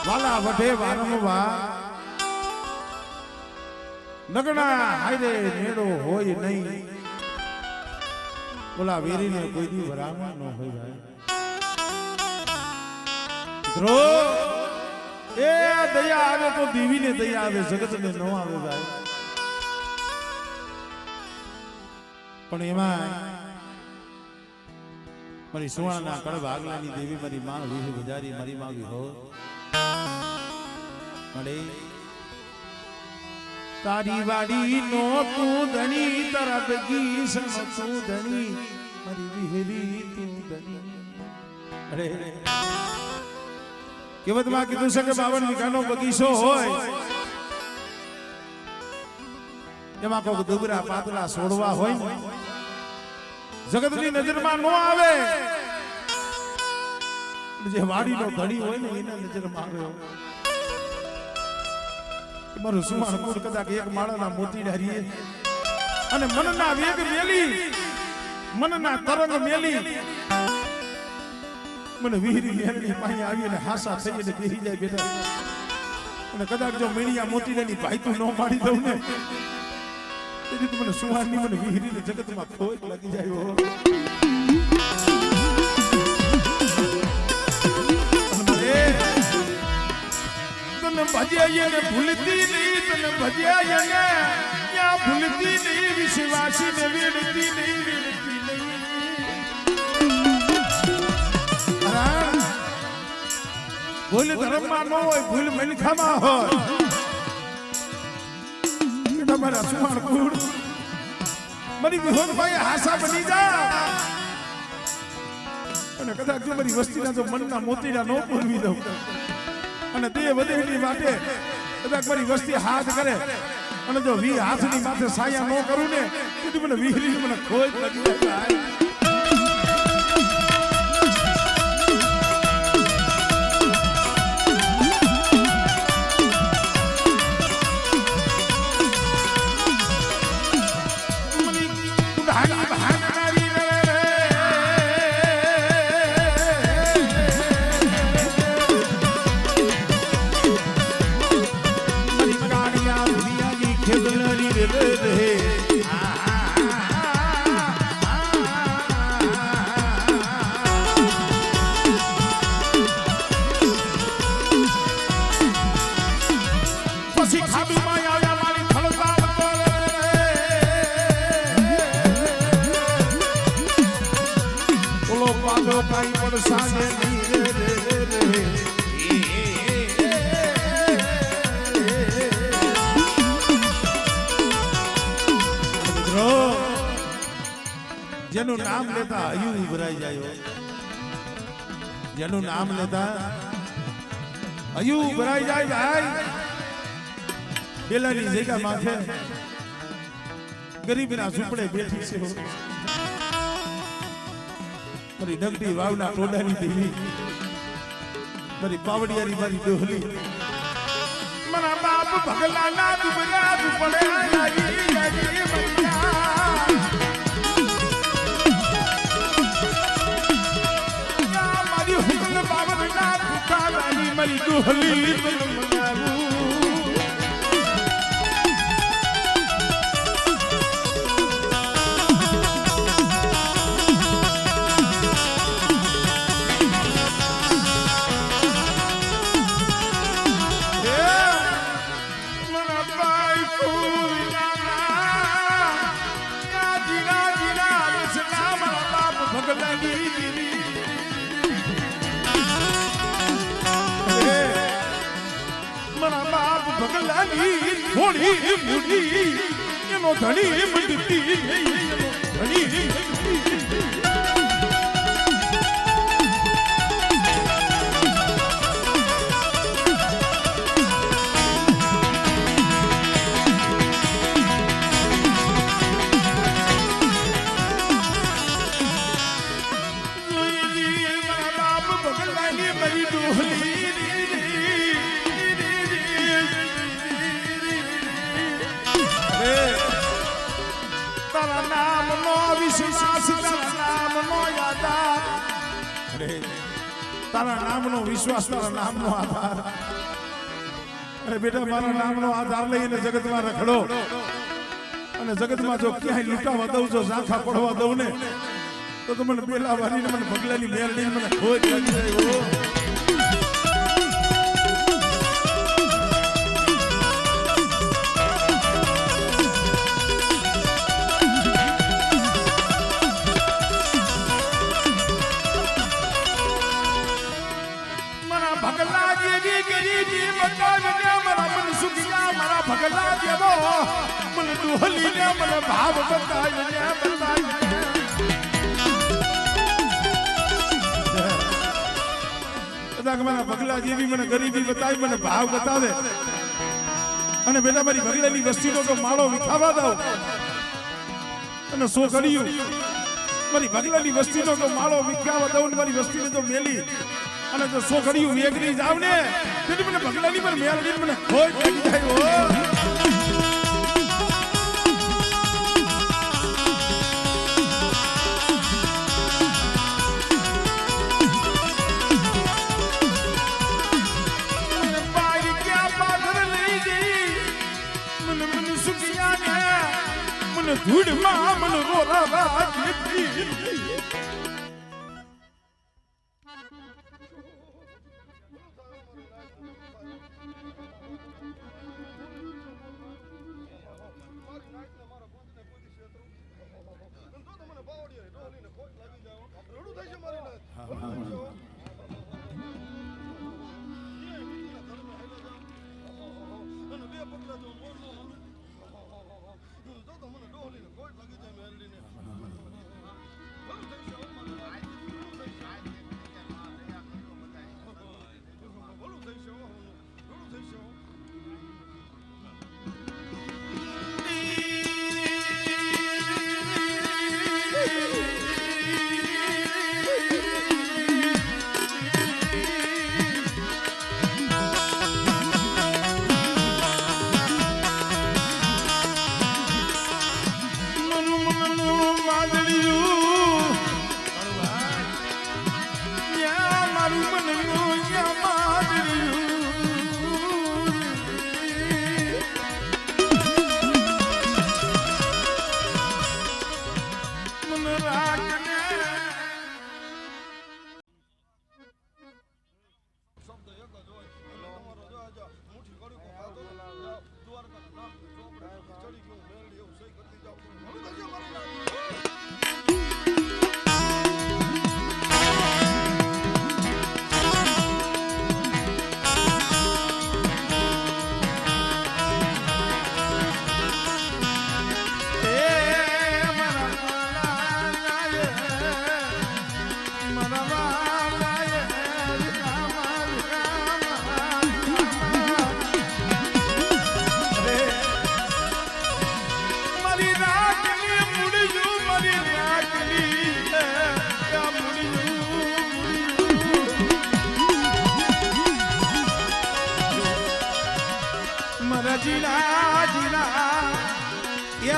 વાલા વઢે વારંવાર નગણા હાયરે નેડો હોય નહીં બોલા વેરીને કોઈ દી વરામાં ન હોય ભાઈ મિત્રો એ દયા આવે તો દેવીને દયા આવે જગતને ન આવે ભાઈ પણ એમાં મારી સુવાણા કડબ આગલાની દેવી મારી માં વિહી બજારી મારી માં વિહો મળે તારી વાડી નો તું ધણી તારા બગી સમ તું ધણી મારી વિહેલી તું ધણી અરે કેવત માં કીધું છે કે 52 વીઘાનો બગીચો હોય એમાં કોક દુબરા પાતળા છોડવા હોય ને જગતની નજરમાં નો આવે જે વાડીનો ધણી હોય ને એના નજરમાં આવે મારું સુમાણ કુળ કદાચ એક માળાના મોતી ડારીએ અને મનના વેગ મેલી મનના તરંગ મેલી મને વીહરી હેરની પાસે આવી અને હાસા થઈ અને બેહી જાય બેટા અને કદાચ જો મેળિયા મોતીડાની ભાઈતું ન મારી દઉં ને તેથી તો મને સુહારની મને વીહરીને જગતમાં ખોટ લાગી જાય હો તને ભજ્યા ને ભૂલતી નહીં તને ભજ્યા ને ત્યાં ભૂલતી નહીં વિશ્વાસી ને વેડતી નહીં વેડતી નહીં ભૂલ ધર્મમાં ન હોય ભૂલ મનખામાં હોય તમારા સુમાણ કુળ મારી વિહોદભાઈ હાસા બની જા અને કદાચ જો મારી વસ્તીના જો મનના મોતીડા ન પૂરવી દઉં અને તે વધેની માટે કદાચ મારી વસ્તી હાથ કરે અને જો વી હાથની માથે સાયા ન કરું ને તો મને વીહરી મને ખોજ લાગી જાય જેનું નામ લેતા હયું ઉભરાઈ જાય જેનું નામ લેતા હયું ઉભરાઈ જાય ભાઈ બેલાની જગ્યા માથે ગરીબના ઝૂંપડે બેઠી છે મારી ડગડી વાવના ટોડાની દેવી મારી પાવડિયાની મારી ડોહલી મારા બાપ ભગલાના દુબરા ઝૂંપડે મારી ડોહલી થોડી મુડી એનો ધણી મંડતી ધણી તારા નામ નો વિશ્વાસ તારા નામ નો યાદ તારા નામનો વિશ્વાસ, તારા નામનો આધાર. અરે બેટા, મારા નામનો આધાર લઈને જગતમાં રખડો અને જગતમાં જો ક્યાંય લૂંટાવા દઉં, જો ઝાંખા પડવા દઉં ને તો મને પેલા વારીને મને ભગલાની મેલડીને મને ખોજ લાગી જાય. ભગલા દેવો મને ડોહલી ને મને ભાવ બતાય મારા ભગલા જેવી મને ગરીબી બતાવી, મને ભાવ બતાવે. અને બેટા મારી ભગલાની વસ્તીનો તો માળો વિખાવા દઉં અને સો કર્યું મારી ભગલાની વસ્તીનો તો માળો વિખાવા દઉં, મારી વસ્તીને તો મેલી અને જો સો કર્યું વેગરી જાવ ને તેથી મને ભગલાની પર મેલડી મને ખોજ લાગી જાય. ધૂળમાં મન રોરા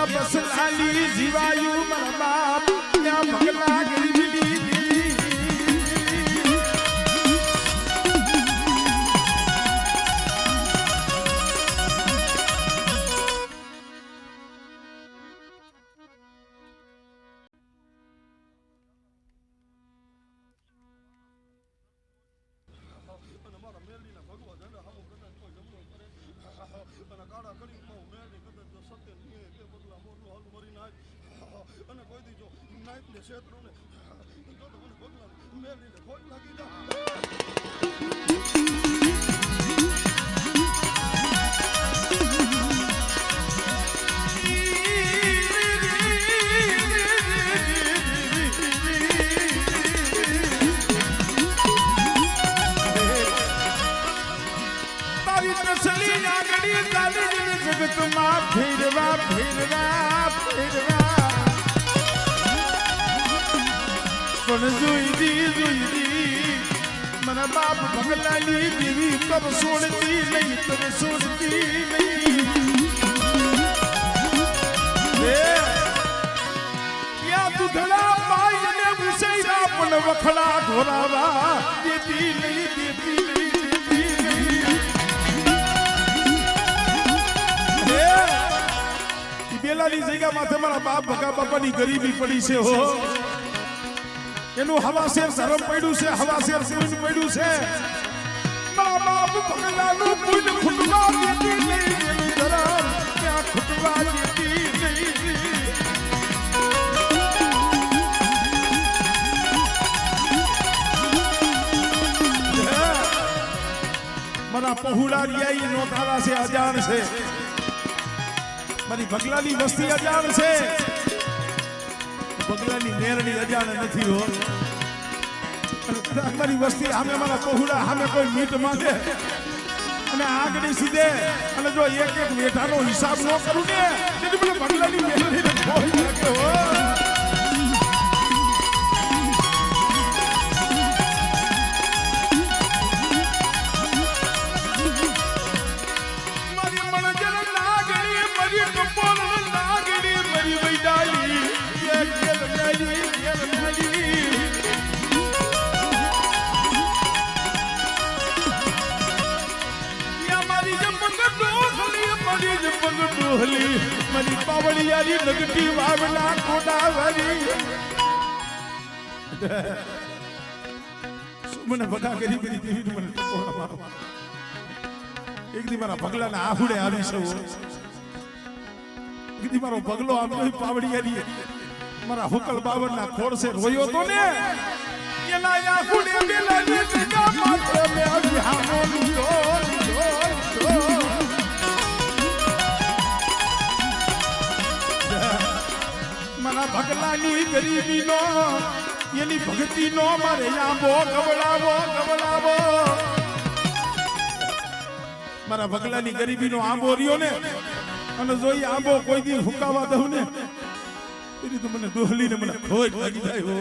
બસ લાલી જીવાયું મારા બાપ ત્યાં ભગલા ગરીબી मना बाप भगलाली देवी कब सोड़ती नहीं तब सोड़ती नहीं या दुधड़ा पाई ने मुसैरा પણ વખડા ઢોરાવા દેતી નહીં દેતી નહીં બેલાની જગ્યામાં તમારા બાપ ભગા બાપાની ગરીબી પડી છે હો એનું હવાશેર શરમ પડ્યું છે હવાશેર શરમ પડ્યું છે મારા બાપ ભગલાનું પુલ ખૂટવા દેતી નહીં એનું જરા ક્યાં ખૂટવા દેતી નહીં મારા પહોળારિયા નો તારા છે અજાણ છે મારી બગલાની વસ્તી અજાણ છે બગલાની નેરણી અજાણ નથી હો મારી વસ્તી સામે મારા પહોળા સામે કોઈ મીટ માંગે અને આગળ સીધે અને જો એક એક મેઠાનો હિસાબ ન કરું ને તેથી મને બગલાની નેરણી કોઈ લાગે હો મારી પાવળિયારી નગટી વાવના કોડાવરી મને ભગા કરી બધી દેવી મને ટકોરા મારો એક દી મારા ભગલાના આહુડે આવી છે એક દી મારો ભગલો આવ્યો પાવળિયારી મારા હુકલ બાવરના ખોરસે રોયો તો ને એના આહુડે બેલાની જગા માત્ર મે આવી હામો લીધો મારા ભગલાની ગરીબી નો એની ભક્તિ નો મારે આંબો ગવડાવો ગવડાવો મારા ભગલાની ગરીબી નો આંબો રહ્યો ને અને જો એ આંબો કોઈ દી હુકાવા દઉં ને એની તો મને ડોહલી ને મને ખોજ લાગી જાય હો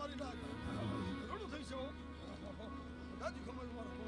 મારી નાખ રડું થઈ છે દાદી ખબર મારો